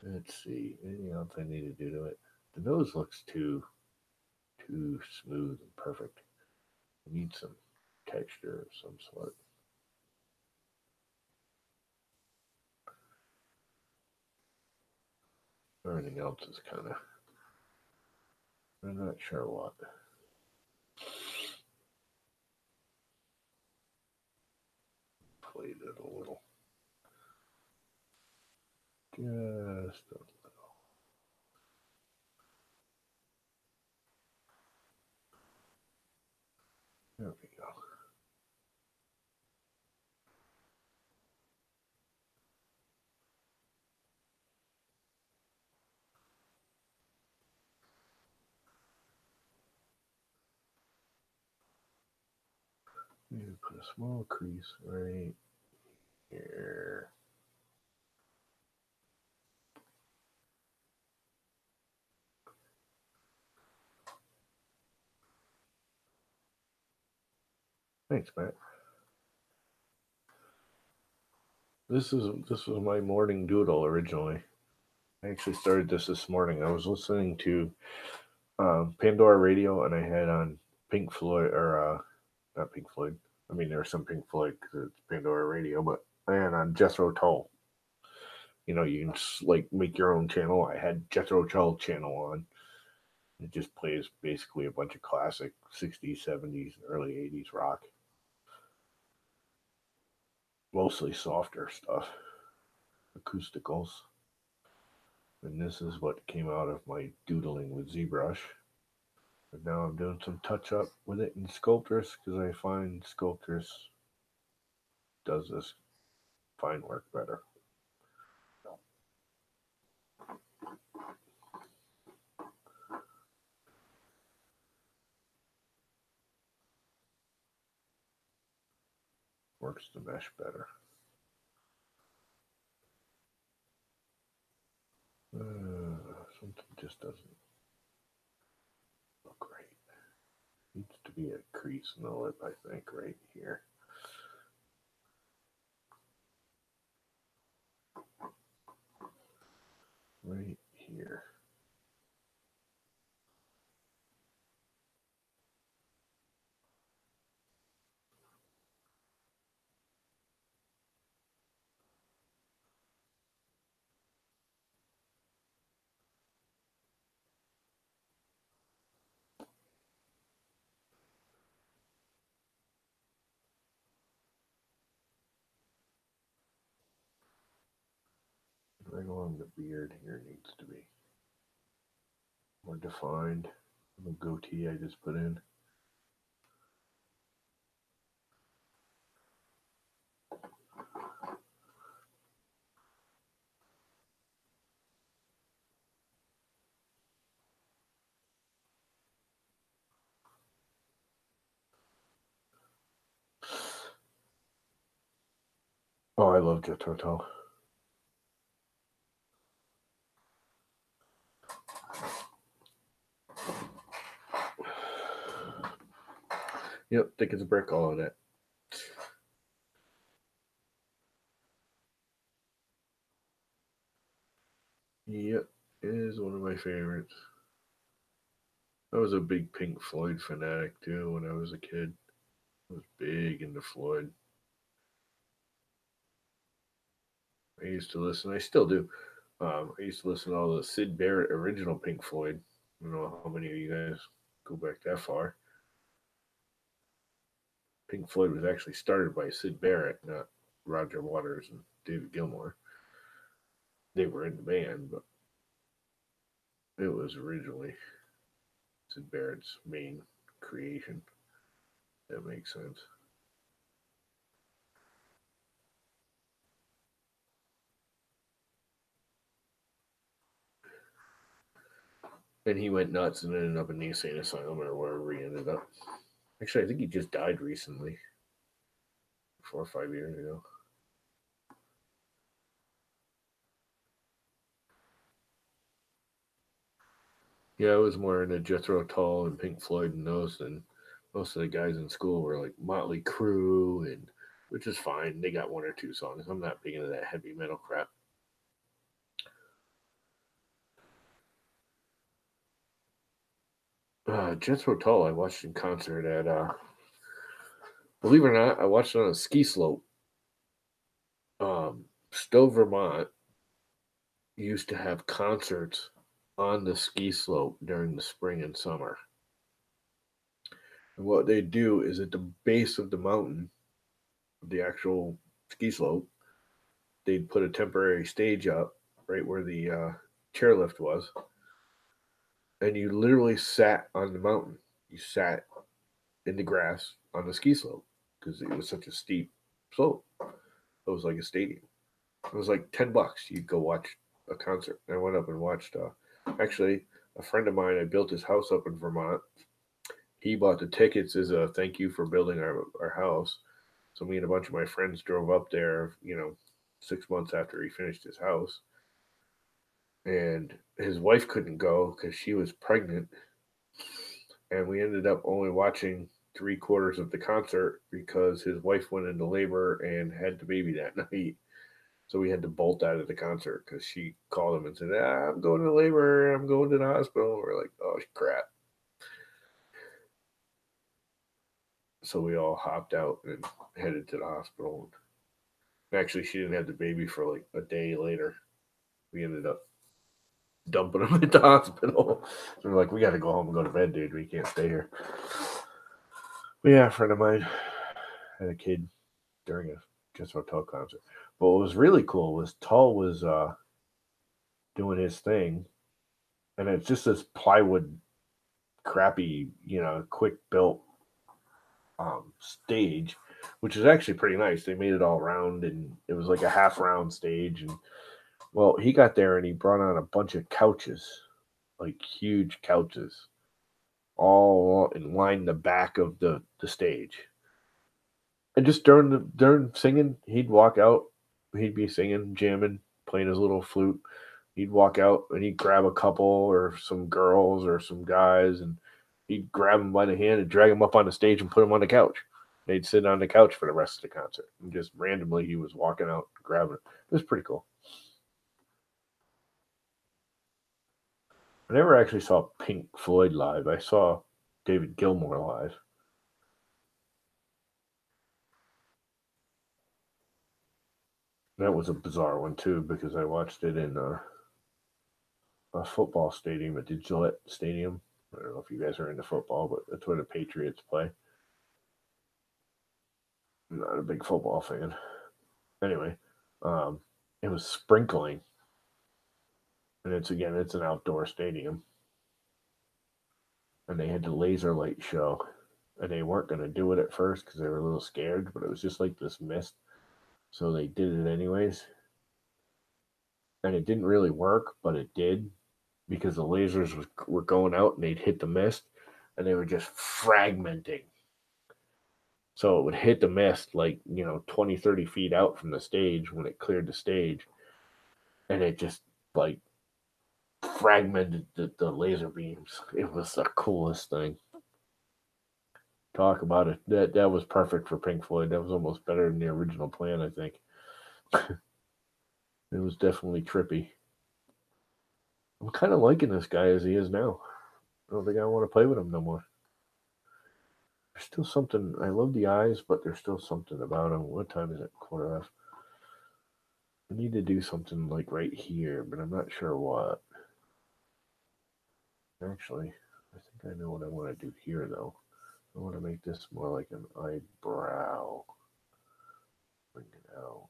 Let's see. Anything else I need to do to it? The nose looks too smooth and perfect. I need some texture of some sort. Everything else is kind of, I'm not sure what. Played it a little. Just a little. There we go. Need to put a small crease right here. Thanks, Matt. This was my morning doodle originally. I actually started this morning. I was listening to Pandora Radio, and I had on Pink Floyd, or not Pink Floyd. I mean, there's some Pink Floyd because it's Pandora Radio, but I had on Jethro Tull. You know, you can just, like, make your own channel. I had Jethro Tull channel on. It just plays basically a bunch of classic 60s, 70s, early 80s rock. Mostly softer stuff, acousticals. And this is what came out of my doodling with ZBrush. But now I'm doing some touch up with it in Sculptress because I find Sculptress does this fine work better. Works the mesh better. Something just doesn't look right. Needs to be a crease in the lip, I think, right here. Right here. Right along the beard here needs to be more defined. The goatee I just put in. Oh, I love Jethro Tull. Yep, thick as a brick, all of that. Yep, it is one of my favorites. I was a big Pink Floyd fanatic too when I was a kid. I was big into Floyd. I used to listen, I still do. I used to listen to all the Sid Barrett original Pink Floyd. I don't know how many of you guys go back that far. Pink Floyd was actually started by Sid Barrett, not Roger Waters and David Gilmour. They were in the band, but it was originally Sid Barrett's main creation. That makes sense. And he went nuts and ended up in the insane asylum or wherever he ended up. Actually, I think he just died recently, 4 or 5 years ago. Yeah, I was more into Jethro Tull and Pink Floyd and those, and most of the guys in school were like Motley Crue and which is fine. They got one or two songs. I'm not big into that heavy metal crap. Jethro Tull, I watched in concert at, believe it or not, I watched it on a ski slope. Stowe, Vermont used to have concerts on the ski slope during the spring and summer. And what they do is at the base of the mountain, the actual ski slope, they'd put a temporary stage up right where the chairlift was, and you literally sat on the mountain. You sat in the grass on the ski slope because it was such a steep slope. It was like a stadium. It was like $10. You'd go watch a concert. I went up and watched. Actually, a friend of mine, I built his house up in Vermont. He bought the tickets as a thank you for building our house. So me and a bunch of my friends drove up there, 6 months after he finished his house. And his wife couldn't go because she was pregnant. And we ended up only watching 3/4 of the concert because his wife went into labor and had the baby that night. So we had to bolt out of the concert because she called him and said, I'm going to labor. I'm going to the hospital. We're like, oh, crap. So we all hopped out and headed to the hospital. Actually, she didn't have the baby for like a day later. We ended up dumping him at the hospital. So we're like, we got to go home and go to bed, dude. We can't stay here. But yeah, a friend of mine had a kid during a Jethro Tull concert. But what was really cool was Tull was doing his thing, and it's just this plywood, crappy, quick built stage, which is actually pretty nice. They made it all round, and it was like a half round stage. And well, he got there and he brought on a bunch of couches, like huge couches, all in line the back of the stage. And just during singing, he'd walk out, he'd be singing, jamming, playing his little flute. He'd walk out and he'd grab a couple or some girls or some guys, and he'd grab them by the hand and drag them up on the stage and put them on the couch. They'd sit on the couch for the rest of the concert. And just randomly, he was walking out, grabbing it. It was pretty cool. I never actually saw Pink Floyd live. I saw David Gilmour live. That was a bizarre one too because I watched it in a football stadium at the Gillette Stadium. I don't know if you guys are into football, but that's where the Patriots play. I'm not a big football fan. Anyway, it was sprinkling, and it's an outdoor stadium, and they had the laser light show, and they weren't going to do it at first because they were a little scared, but it was just like this mist, so they did it anyways, and it didn't really work, but it did because the lasers were going out and they'd hit the mist, and they were just fragmenting. So it would hit the mist like 20, 30 feet out from the stage when it cleared the stage, and it just like fragmented the laser beams. It was the coolest thing. Talk about it. That was perfect for Pink Floyd. That was almost better than the original plan, I think. It was definitely trippy. I'm kind of liking this guy as he is now. I don't think I want to play with him no more. There's still something. I love the eyes, but there's still something about him. What time is it? 1:15. I need to do something like right here, but I'm not sure what. Actually, I think I know what I want to do here, though. I want to make this more like an eyebrow. Bring it out,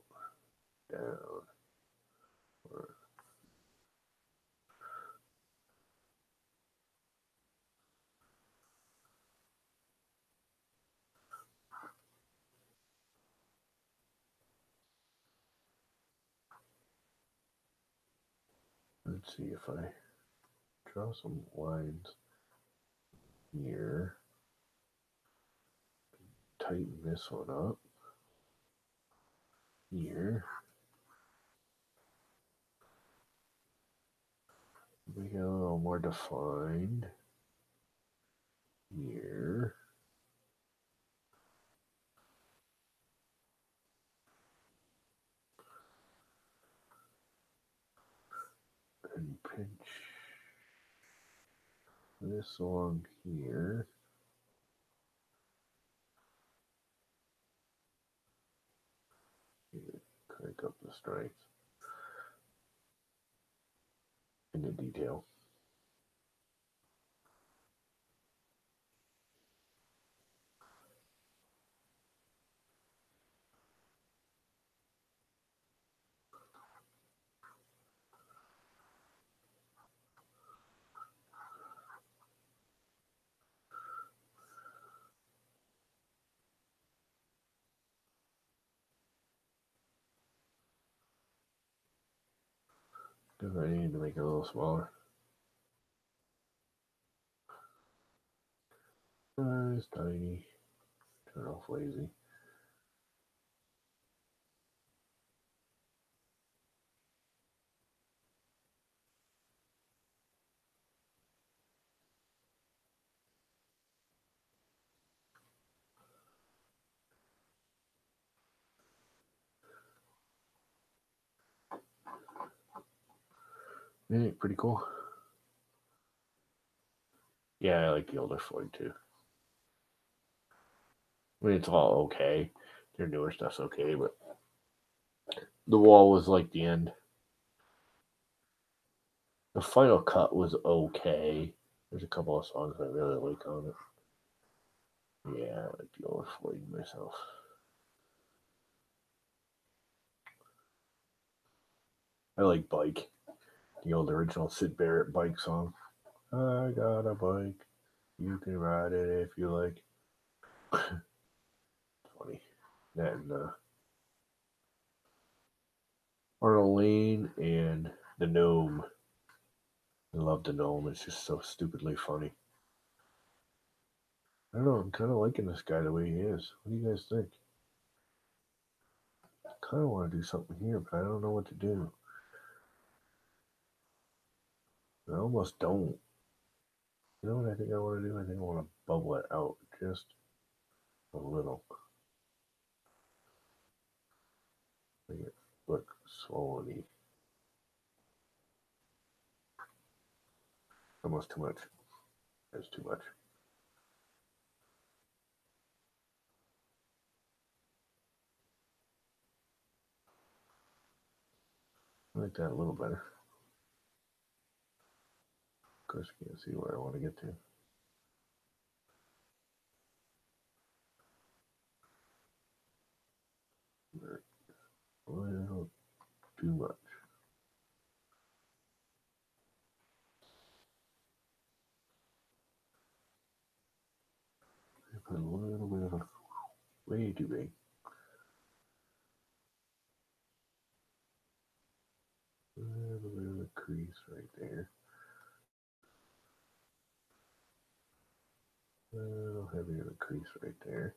down. Let's see if I draw some lines here. Tighten this one up. Here. Make it a little more defined. Here. pinch this along here. Crank up the strength and the detail. I need to make it a little smaller. It's tiny. Turn off lazy. Yeah, pretty cool. Yeah, I like the older Floyd too. I mean, it's all okay. Their newer stuff's okay, but the wall was like the end. The final cut was okay. There's a couple of songs I really like on it. Yeah, I like the older Floyd myself. I like Bike, the old original Syd Barrett Bike song. I got a bike. You can ride it if you like. Funny. And Arnold Lane and the Gnome. I love the Gnome. It's just so stupidly funny. I don't know. I'm kind of liking this guy the way he is. What do you guys think? I kind of want to do something here, but I don't know what to do. I almost don't. You know what I think I want to do? I think I want to bubble it out just a little. Make it look swollen-y. Almost too much. That's too much. I like that a little better. Of course, I can't see where I want to get to. A little too much. I put a little bit of a way too big. A little bit of a crease right there. A little heavy of a crease right there.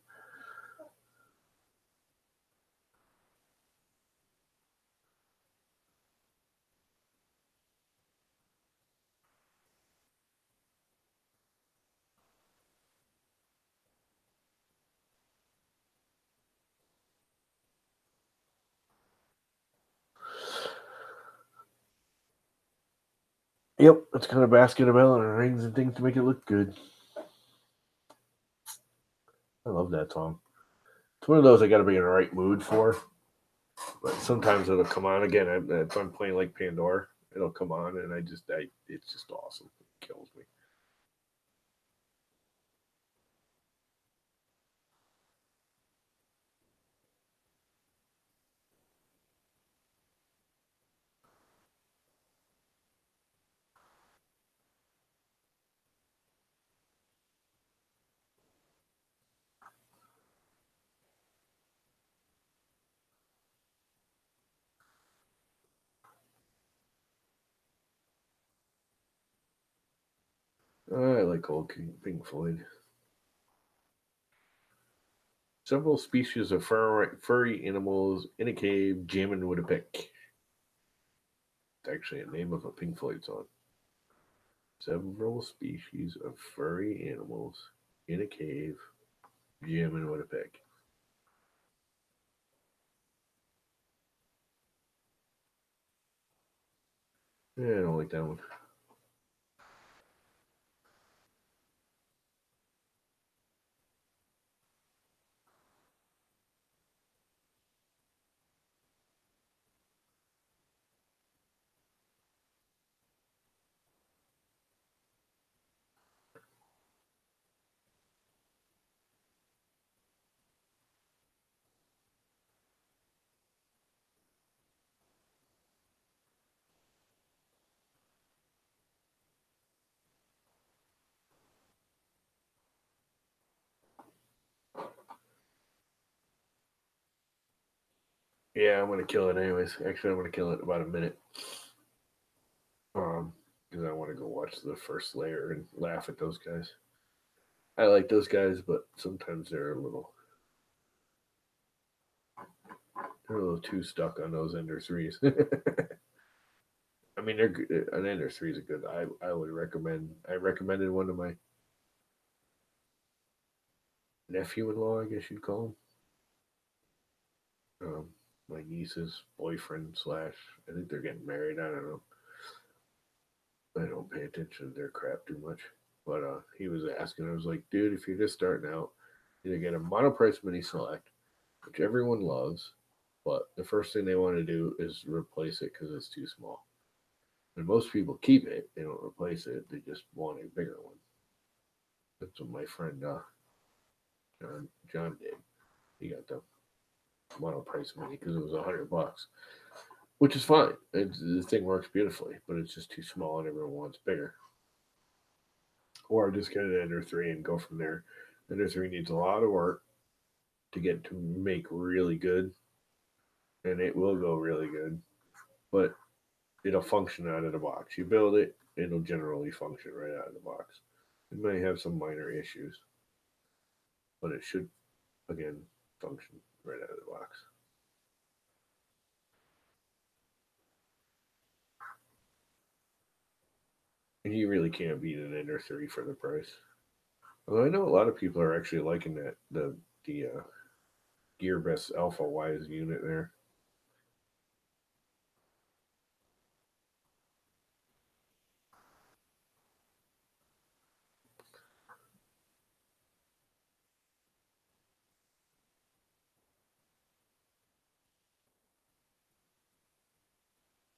Yep, it's kind of basket of bell and rings and things to make it look good. I love that song. It's one of those I got to be in the right mood for. But sometimes it'll come on again. If I'm playing like Pandora, it'll come on, and it's just awesome. It kills me. I like old Pink Floyd. Several species of furry animals in a cave jamming with a pick. It's actually a name of a Pink Floyd song. Several species of furry animals in a cave jamming with a pick. Yeah, I don't like that one. Yeah, I'm gonna kill it anyways. Actually, I'm gonna kill it in about a minute. Because I want to go watch the first layer and laugh at those guys. I like those guys, but sometimes they're a little too stuck on those Ender 3s. I mean, they're good. An Ender 3 is a good. I would recommend. I recommended one to my nephew-in-law, I guess you'd call him. My niece's boyfriend slash. I think they're getting married. I don't know. I don't pay attention to their crap too much. But he was asking. I was like, dude, if you're just starting out, either get a monoprice mini select, which everyone loves, but the first thing they want to do is replace it because it's too small. And most people keep it; they don't replace it. They just want a bigger one. That's what my friend John did. He got the monoprice mini because it was $100, which is fine. The thing works beautifully, but it's just too small, and everyone wants bigger. Or just get an Ender 3 and go from there. Ender 3 needs a lot of work to get to make really good, and it will go really good, but it'll function out of the box. You build it, it'll generally function right out of the box. It may have some minor issues, but it should, again, function right out of the box. And you really can't beat an Ender 3 for the price. Although I know a lot of people are actually liking that the GearBest Alpha Wise unit there.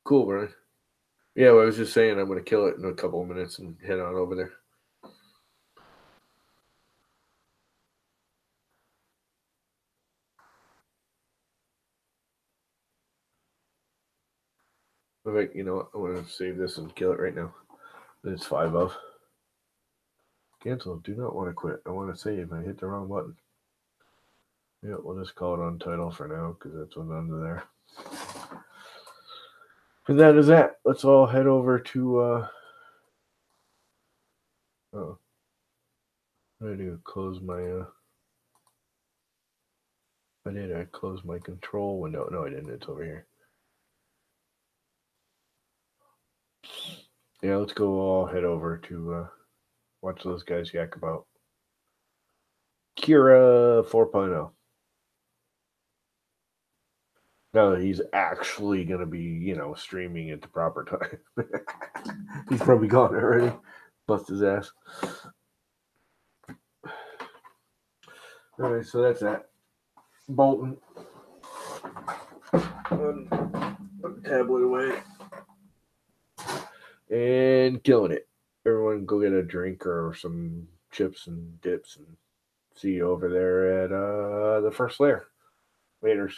Cool, Brian. Yeah, well, I was just saying I'm going to kill it in a couple of minutes and head on over there. In fact, you know what? I want to save this and kill it right now. It's 5 of. Cancel. Do not want to quit. I want to save. I hit the wrong button. Yeah, we'll just call it on title for now because that's what's under there. And that is that. Let's all head over to. Oh, I need to close my. I did. I closed my control window. No, I didn't. It's over here. Yeah, let's go all head over to watch those guys yak about Kira 4.0. Now that he's actually going to be, streaming at the proper time. He's probably gone already. Bust his ass. All right, so that's that. Bolton. Put the tablet away. And killing it. Everyone go get a drink or some chips and dips and see you over there at the first layer. Laters.